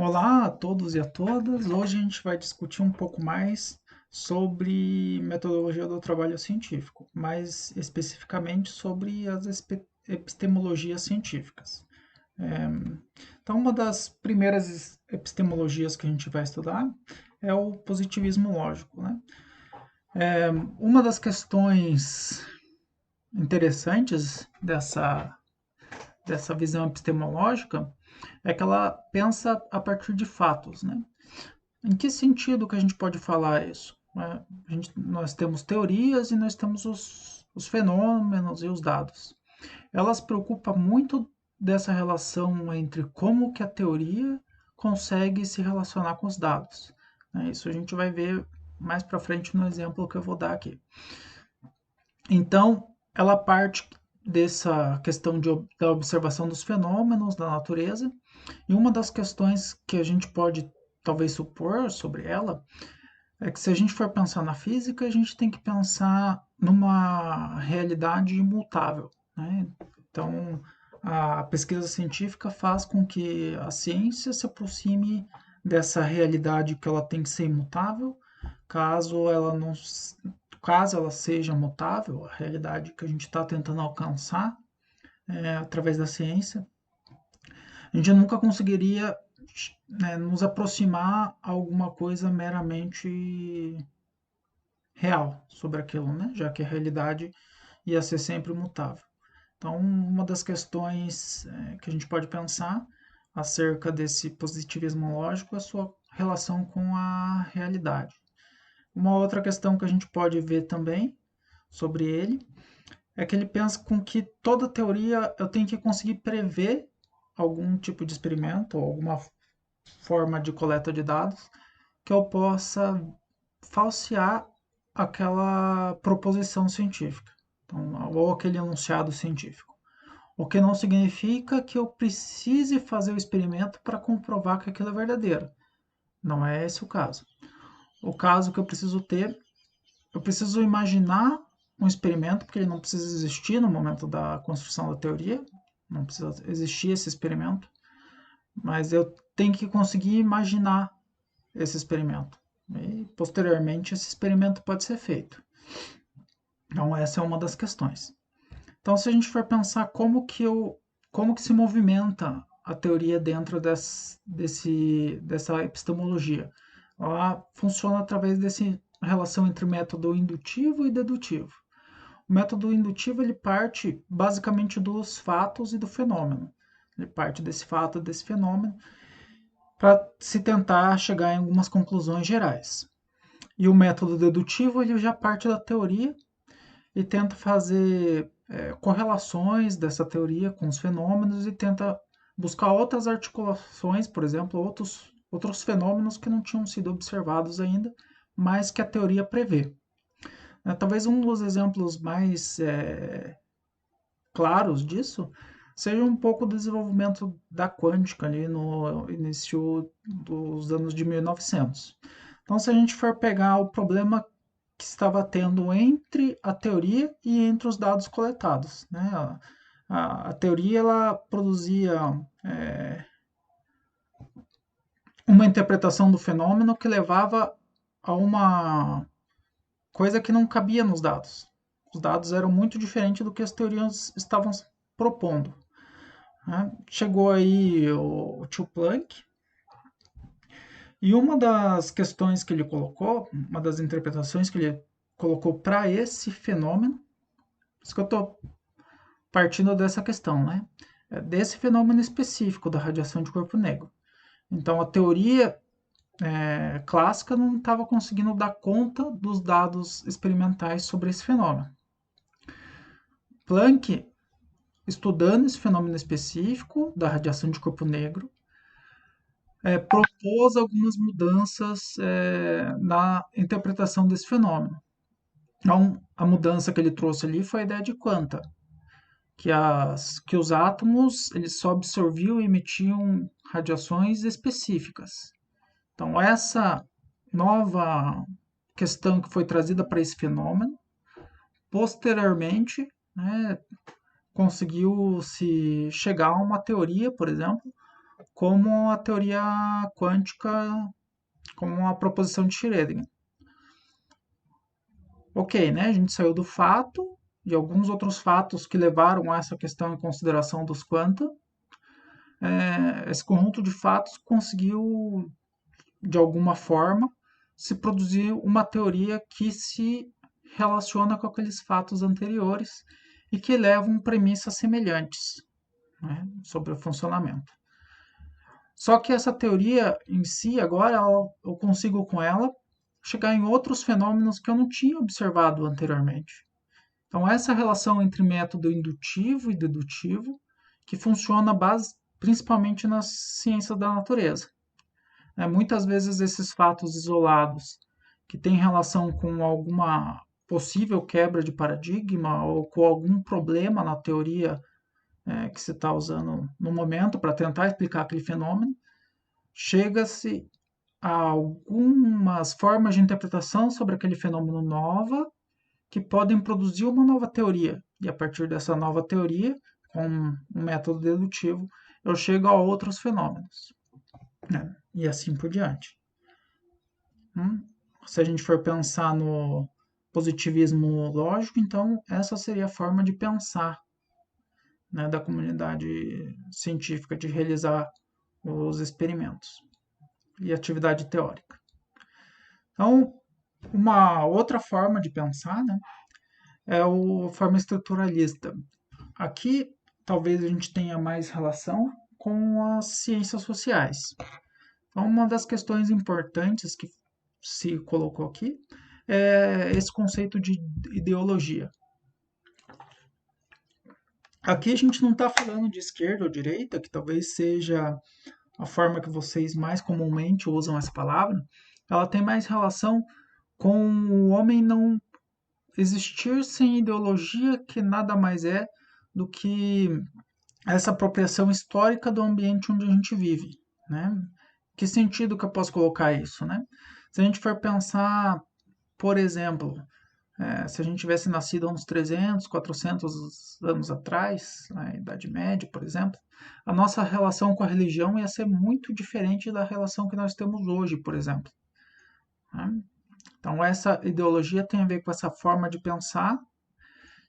Olá a todos e a todas. Hoje a gente vai discutir um pouco mais sobre metodologia do trabalho científico, mais especificamente sobre as epistemologias científicas. É, então, uma das primeiras epistemologias que a gente vai estudar é o positivismo lógico, né? Uma das questões interessantes dessa visão epistemológica é que ela pensa a partir de fatos, né? Em que sentido que a gente pode falar isso? Nós temos teorias e nós temos os fenômenos e os dados. Elas se preocupam muito dessa relação entre como que a teoria consegue se relacionar com os dados. Isso a gente vai ver mais para frente no exemplo que eu vou dar aqui. Então, ela parte dessa questão da observação dos fenômenos da natureza, e uma das questões que a gente pode talvez supor sobre ela é que se a gente for pensar na física, a gente tem que pensar numa realidade imutável, né? Então, a pesquisa científica faz com que a ciência se aproxime dessa realidade que ela tem que ser imutável, caso ela não, caso ela seja mutável, a realidade que a gente está tentando alcançar através da ciência, a gente nunca conseguiria, né, nos aproximar a alguma coisa meramente real sobre aquilo, né? Já que a realidade ia ser sempre mutável. Então, uma das questões que a gente pode pensar acerca desse positivismo lógico é a sua relação com a realidade. Uma outra questão que a gente pode ver também sobre ele é que ele pensa com que toda teoria eu tenho que conseguir prever algum tipo de experimento ou alguma forma de coleta de dados que eu possa falsear aquela proposição científica, então, ou aquele enunciado científico. O que não significa que eu precise fazer o experimento para comprovar que aquilo é verdadeiro. Não é esse o caso. O caso que eu preciso ter, eu preciso imaginar um experimento, porque ele não precisa existir no momento da construção da teoria, não precisa existir esse experimento, mas eu tenho que conseguir imaginar esse experimento. E, posteriormente, esse experimento pode ser feito. Então, essa é uma das questões. Então, se a gente for pensar como que se movimenta a teoria dentro dessa epistemologia, ela funciona através dessa relação entre método indutivo e dedutivo. O método indutivo ele parte basicamente dos fatos e do fenômeno. Ele parte desse fato e desse fenômeno para se tentar chegar em algumas conclusões gerais. E o método dedutivo ele já parte da teoria e tenta fazer correlações dessa teoria com os fenômenos e tenta buscar outras articulações, por exemplo, outros fenômenos que não tinham sido observados ainda, mas que a teoria prevê. Talvez um dos exemplos mais claros disso seja um pouco do desenvolvimento da quântica ali no início dos anos de 1900. Então, se a gente for pegar o problema que estava tendo entre a teoria e entre os dados coletados, né? A teoria ela produzia uma interpretação do fenômeno que levava a uma coisa que não cabia nos dados. Os dados eram muito diferentes do que as teorias estavam propondo, né? Chegou aí o tio Planck, e uma das questões que ele colocou, uma das interpretações que ele colocou para esse fenômeno, por isso que eu estou partindo dessa questão, né? Desse fenômeno específico da radiação de corpo negro. Então, a teoria clássica não estava conseguindo dar conta dos dados experimentais sobre esse fenômeno. Planck, estudando esse fenômeno específico da radiação de corpo negro, propôs algumas mudanças na interpretação desse fenômeno. Então, a mudança que ele trouxe ali foi a ideia de quanta, que os átomos eles só absorviam e emitiam radiações específicas. Então, essa nova questão que foi trazida para esse fenômeno, posteriormente, né, conseguiu se chegar a uma teoria, por exemplo, como a teoria quântica, como a proposição de Schrödinger. Ok, né? A gente saiu do fato, de alguns outros fatos que levaram a essa questão em consideração dos quanta. Esse conjunto de fatos conseguiu, de alguma forma, se produzir uma teoria que se relaciona com aqueles fatos anteriores e que levam premissas semelhantes, né, sobre o funcionamento. Só que essa teoria em si, agora eu consigo com ela chegar em outros fenômenos que eu não tinha observado anteriormente. Então, essa relação entre método indutivo e dedutivo, que funciona principalmente nas ciências da natureza. Muitas vezes esses fatos isolados, que têm relação com alguma possível quebra de paradigma ou com algum problema na teoria que se está usando no momento para tentar explicar aquele fenômeno, chega-se a algumas formas de interpretação sobre aquele fenômeno nova que podem produzir uma nova teoria. E a partir dessa nova teoria, com um método dedutivo, eu chego a outros fenômenos, né? E assim por diante. Se a gente for pensar no positivismo lógico, então essa seria a forma de pensar, né, da comunidade científica, de realizar os experimentos e atividade teórica. Então, uma outra forma de pensar, né, é a forma estruturalista. Aqui, talvez a gente tenha mais relação com as ciências sociais. Então, uma das questões importantes que se colocou aqui é esse conceito de ideologia. Aqui a gente não está falando de esquerda ou direita, que talvez seja a forma que vocês mais comumente usam essa palavra. Ela tem mais relação com o homem não existir sem ideologia, que nada mais é do que essa apropriação histórica do ambiente onde a gente vive, né? Que sentido que eu posso colocar isso, né? Se a gente for pensar, por exemplo, se a gente tivesse nascido há uns 300, 400 anos atrás, na Idade Média, por exemplo, a nossa relação com a religião ia ser muito diferente da relação que nós temos hoje, por exemplo, né? Então, essa ideologia tem a ver com essa forma de pensar,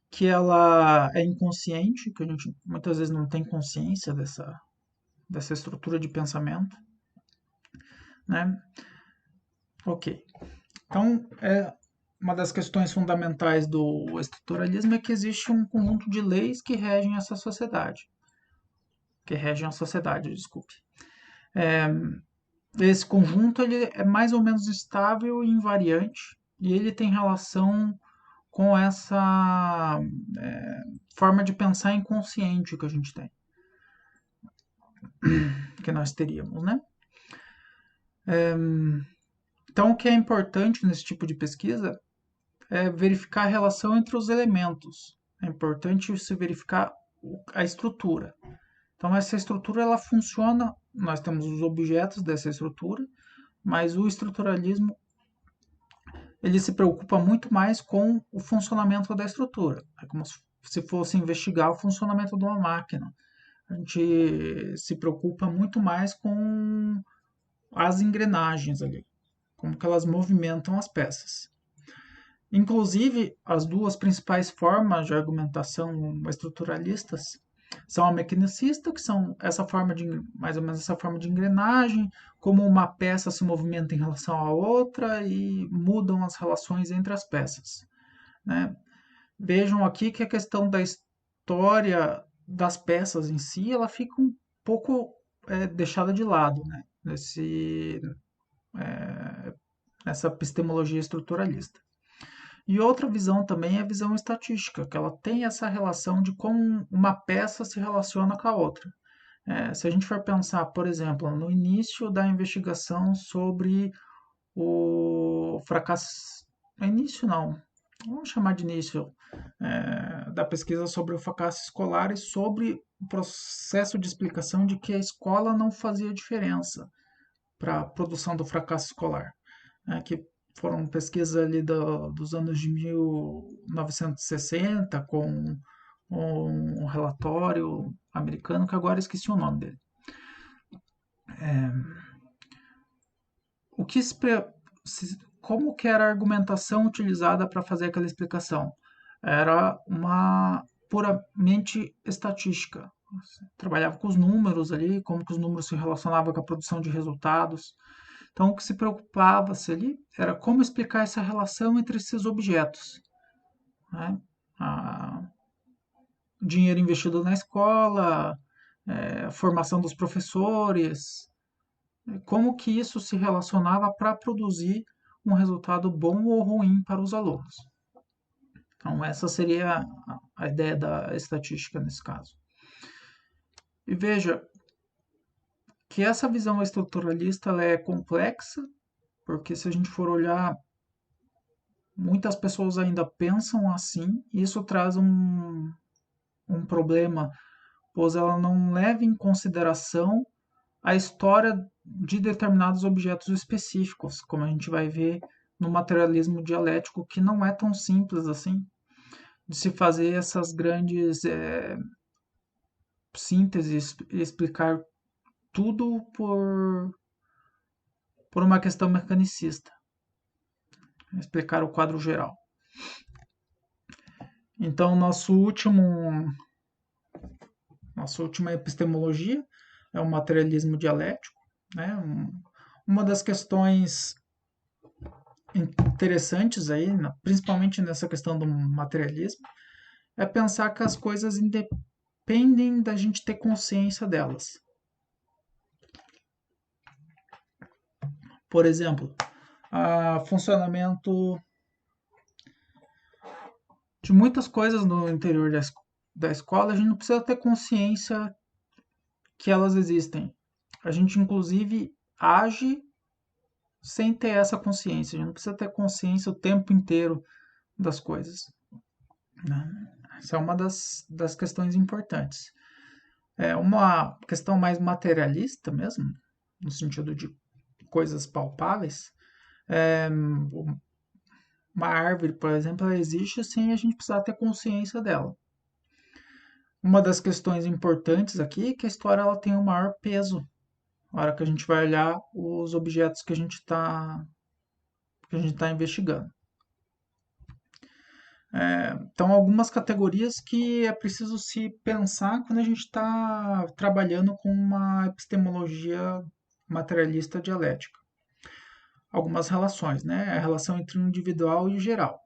que ela é inconsciente, que a gente muitas vezes não tem consciência dessa estrutura de pensamento, né? Ok. Então, uma das questões fundamentais do estruturalismo é que existe um conjunto de leis que regem essa sociedade. Que regem a sociedade, desculpe. Esse conjunto ele é mais ou menos estável e invariante, e ele tem relação com essa forma de pensar inconsciente que a gente tem, que nós teríamos, né? Então, o que é importante nesse tipo de pesquisa é verificar a relação entre os elementos. É importante se verificar a estrutura. Então, essa estrutura ela funciona, nós temos os objetos dessa estrutura, mas o estruturalismo ele se preocupa muito mais com o funcionamento da estrutura. É como se fosse investigar o funcionamento de uma máquina. A gente se preocupa muito mais com as engrenagens ali, como que elas movimentam as peças. Inclusive, as duas principais formas de argumentação estruturalistas são a mecanicista, que são essa forma de mais ou menos essa forma de engrenagem, como uma peça se movimenta em relação à outra e mudam as relações entre as peças, né? Vejam aqui que a questão da história das peças em si, ela fica um pouco deixada de lado, né? Nessa epistemologia estruturalista. E outra visão também é a visão estatística, que ela tem essa relação de como uma peça se relaciona com a outra. Se a gente for pensar, por exemplo, no início da investigação sobre o fracasso. No início não, vamos chamar de início, da pesquisa sobre o fracasso escolar e sobre o processo de explicação de que a escola não fazia diferença para a produção do fracasso escolar, né, que foram pesquisas ali dos anos de 1960 com um relatório americano que agora esqueci o nome dele. O que como que era a argumentação utilizada para fazer aquela explicação? Era uma puramente estatística. Você trabalhava com os números ali, como que os números se relacionavam com a produção de resultados. Então, o que se preocupava-se ali era como explicar essa relação entre esses objetos, né? A dinheiro investido na escola, a formação dos professores, como que isso se relacionava para produzir um resultado bom ou ruim para os alunos. Então, essa seria a ideia da estatística nesse caso. E veja que essa visão estruturalista ela é complexa, porque se a gente for olhar, muitas pessoas ainda pensam assim, e isso traz um problema, pois ela não leva em consideração a história de determinados objetos específicos, como a gente vai ver no materialismo dialético, que não é tão simples assim, de se fazer essas grandes sínteses e explicar tudo por uma questão mecanicista, explicar o quadro geral. Então, nossa última epistemologia é o materialismo dialético, né? Uma das questões interessantes aí, principalmente nessa questão do materialismo, é pensar que as coisas independem da gente ter consciência delas. Por exemplo, o funcionamento de muitas coisas no interior da escola, a gente não precisa ter consciência que elas existem. A gente, inclusive, age sem ter essa consciência. A gente não precisa ter consciência o tempo inteiro das coisas, né? Essa é uma das questões importantes. É uma questão mais materialista mesmo, no sentido de coisas palpáveis. Uma árvore, por exemplo, ela existe sem a gente precisar ter consciência dela. Uma das questões importantes aqui é que a história ela tem um maior peso na hora que a gente vai olhar os objetos que a gente está investigando. Então, algumas categorias que é preciso se pensar quando a gente está trabalhando com uma epistemologia materialista dialética. Algumas relações, né? A relação entre o individual e o geral.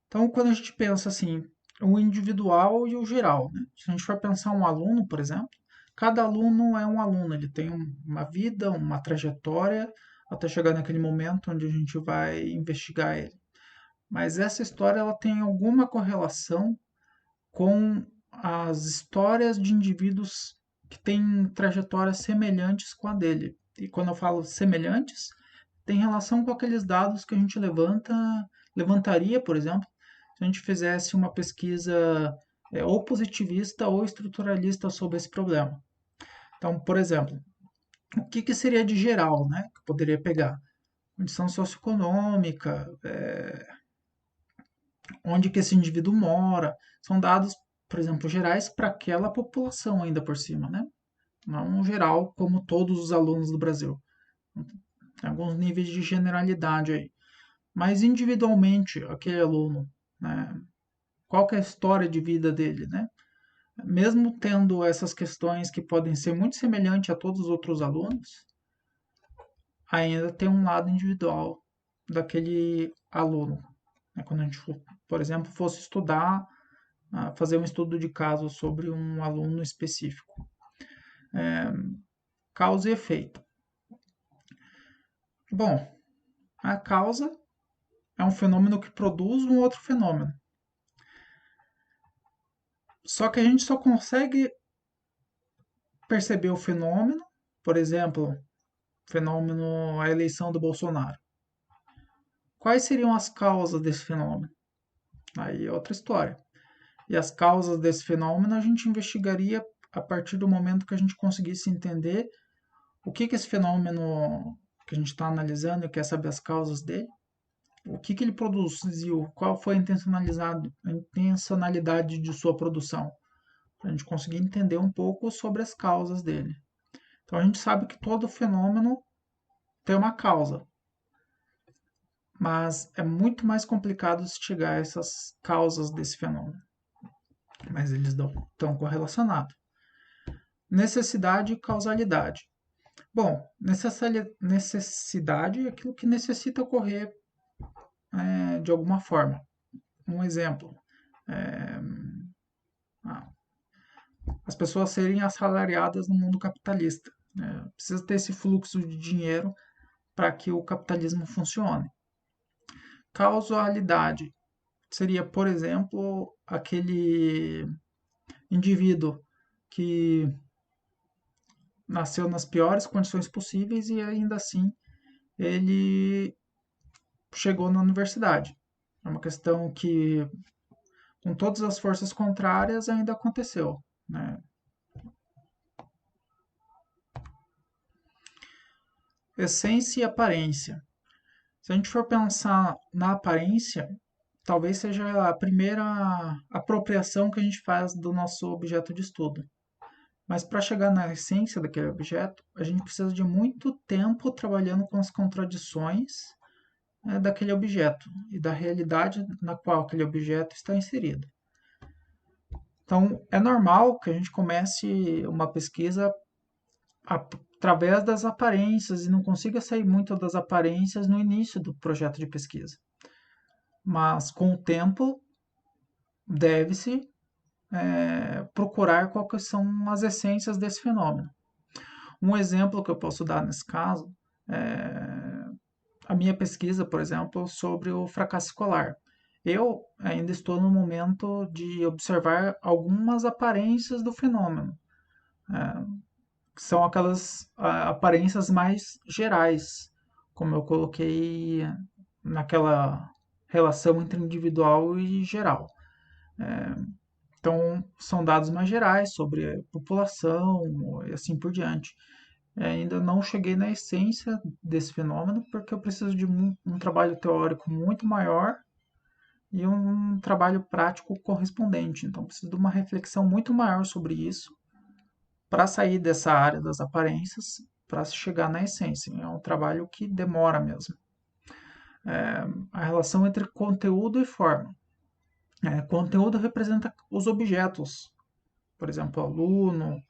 Então, quando a gente pensa assim, o individual e o geral, né? Se a gente for pensar um aluno, por exemplo, cada aluno é um aluno, ele tem uma vida, uma trajetória, até chegar naquele momento onde a gente vai investigar ele. Mas essa história ela tem alguma correlação com as histórias de indivíduos que têm trajetórias semelhantes com a dele. E quando eu falo semelhantes, tem relação com aqueles dados que a gente levantaria, por exemplo, se a gente fizesse uma pesquisa ou positivista ou estruturalista sobre esse problema. Então, por exemplo, o que seria de geral, né, que eu poderia pegar? Condição socioeconômica, onde que esse indivíduo mora, são dados, por exemplo, gerais para aquela população ainda por cima, né? Não geral como todos os alunos do Brasil. Tem alguns níveis de generalidade aí. Mas individualmente, aquele aluno, né? Qual que é a história de vida dele, né? Mesmo tendo essas questões que podem ser muito semelhantes a todos os outros alunos, ainda tem um lado individual daquele aluno. Quando a gente, por exemplo, fosse estudar, fazer um estudo de caso sobre um aluno específico. Causa e efeito. Bom, a causa é um fenômeno que produz um outro fenômeno. Só que a gente só consegue perceber o fenômeno, por exemplo, fenômeno a eleição do Bolsonaro. Quais seriam as causas desse fenômeno? Aí é outra história. E as causas desse fenômeno a gente investigaria a partir do momento que a gente conseguisse entender o que esse fenômeno que a gente está analisando e quer saber as causas dele, o que ele produziu, qual foi a intencionalidade de sua produção, para a gente conseguir entender um pouco sobre as causas dele. Então a gente sabe que todo fenômeno tem uma causa, mas é muito mais complicado de chegar a essas causas desse fenômeno. Mas eles estão correlacionados. Necessidade e causalidade. Bom, necessidade é aquilo que necessita ocorrer de alguma forma. Um exemplo, é, as pessoas serem assalariadas no mundo capitalista. Precisa ter esse fluxo de dinheiro para que o capitalismo funcione. Causalidade seria, por exemplo, aquele indivíduo que nasceu nas piores condições possíveis e ainda assim ele chegou na universidade. É uma questão que, com todas as forças contrárias, ainda aconteceu. Né? Essência e aparência. Se a gente for pensar na aparência, talvez seja a primeira apropriação que a gente faz do nosso objeto de estudo. Mas para chegar na essência daquele objeto, a gente precisa de muito tempo trabalhando com as contradições daquele objeto e da realidade na qual aquele objeto está inserido. Então, é normal que a gente comece uma pesquisa através das aparências e não consiga sair muito das aparências no início do projeto de pesquisa. Mas, com o tempo, deve-se procurar quais são as essências desse fenômeno. Um exemplo que eu posso dar nesse caso é a minha pesquisa, por exemplo, sobre o fracasso escolar. Eu ainda estou no momento de observar algumas aparências do fenômeno, que são aquelas aparências mais gerais, como eu coloquei naquela relação entre individual e geral. Então, são dados mais gerais sobre a população e assim por diante. Ainda não cheguei na essência desse fenômeno, porque eu preciso de um trabalho teórico muito maior e um trabalho prático correspondente. Então, preciso de uma reflexão muito maior sobre isso para sair dessa área das aparências, para chegar na essência. É um trabalho que demora mesmo. A relação entre conteúdo e forma. Conteúdo representa os objetos, por exemplo, aluno,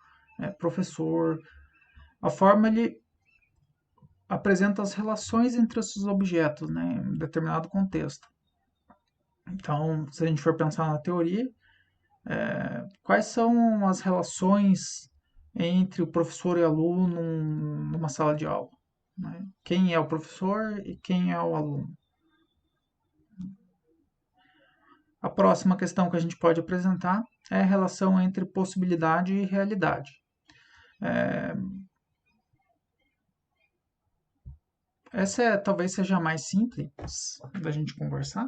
professor. A forma ele apresenta as relações entre esses objetos, né, em um determinado contexto. Então, se a gente for pensar na teoria, quais são as relações entre o professor e aluno numa sala de aula? Né? Quem é o professor e quem é o aluno? A próxima questão que a gente pode apresentar é a relação entre possibilidade e realidade. Essa talvez seja a mais simples da gente conversar,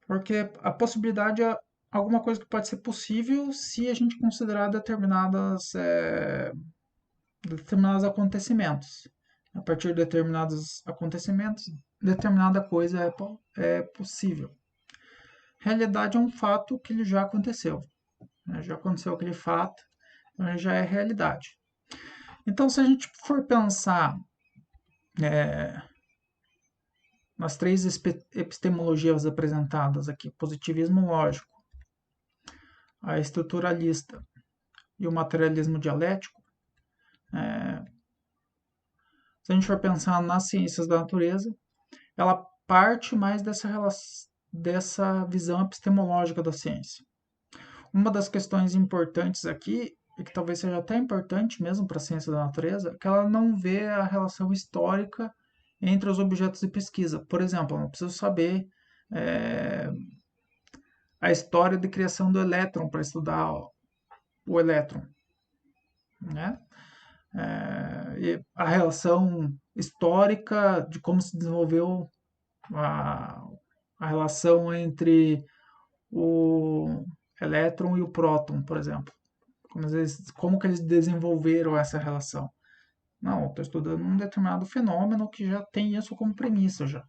porque a possibilidade é alguma coisa que pode ser possível se a gente considerar determinados acontecimentos. A partir de determinados acontecimentos, determinada coisa é possível. Realidade é um fato que ele já aconteceu. Né? Já aconteceu aquele fato, então ele já é realidade. Então, se a gente for pensar nas três epistemologias apresentadas aqui, positivismo lógico, a estruturalista e o materialismo dialético, se a gente for pensar nas ciências da natureza, ela parte mais dessa visão epistemológica da ciência. Uma das questões importantes aqui, e que talvez seja até importante mesmo para a ciência da natureza, é que ela não vê a relação histórica entre os objetos de pesquisa. Por exemplo, eu não preciso saber a história de criação do elétron para estudar o elétron, né? E a relação histórica de como se desenvolveu a, a relação entre o elétron e o próton, por exemplo. Como que eles desenvolveram essa relação? Não, estou estudando um determinado fenômeno que já tem isso como premissa já.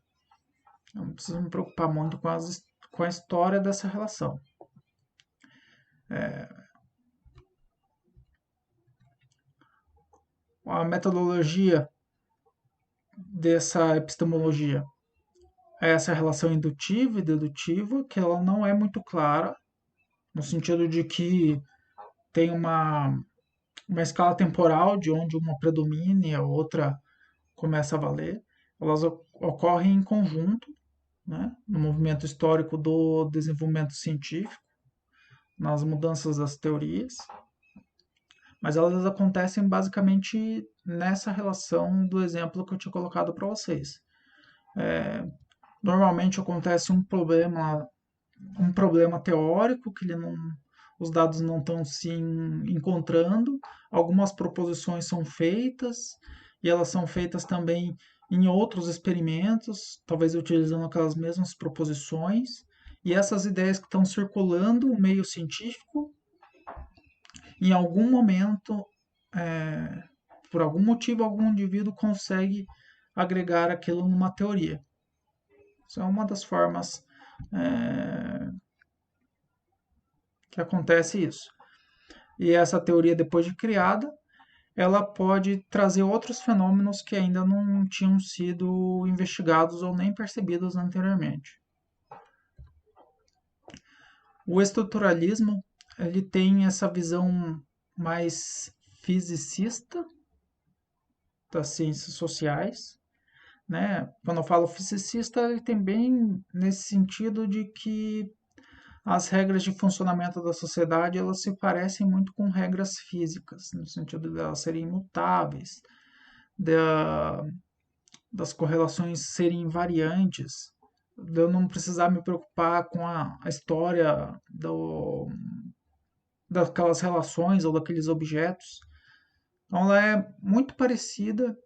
Eu não preciso me preocupar muito com a história dessa relação. a metodologia dessa epistemologia é essa relação indutiva e dedutiva, que ela não é muito clara, no sentido de que tem uma escala temporal de onde uma predomina e a outra começa a valer. Elas ocorrem em conjunto, né, no movimento histórico do desenvolvimento científico, nas mudanças das teorias, mas elas acontecem basicamente nessa relação do exemplo que eu tinha colocado para vocês. Normalmente acontece um problema teórico que ele não, os dados não estão se encontrando, algumas proposições são feitas e elas são feitas também em outros experimentos, talvez utilizando aquelas mesmas proposições, e essas ideias que estão circulando o meio científico, em algum momento, é, por algum motivo, algum indivíduo consegue agregar aquilo numa teoria. Isso é uma das formas que acontece isso. E essa teoria, depois de criada, ela pode trazer outros fenômenos que ainda não tinham sido investigados ou nem percebidos anteriormente. O estruturalismo ele tem essa visão mais fisicista das ciências sociais, né? Quando eu falo fisicista, ele tem bem nesse sentido de que as regras de funcionamento da sociedade elas se parecem muito com regras físicas, no sentido de elas serem imutáveis, da, das correlações serem invariantes, de eu não precisar me preocupar com a história daquelas relações ou daqueles objetos. Então, ela é muito parecida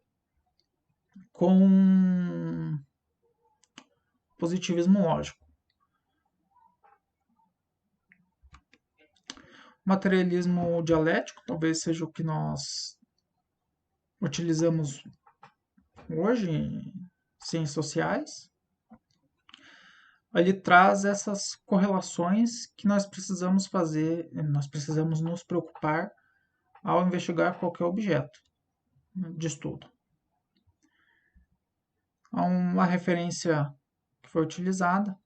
com positivismo lógico. Materialismo dialético talvez seja o que nós utilizamos hoje em ciências sociais. Ele traz essas correlações que nós precisamos fazer, nós precisamos nos preocupar ao investigar qualquer objeto de estudo. Há uma referência que foi utilizada.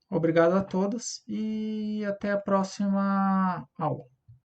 Obrigado a todas e até a próxima aula.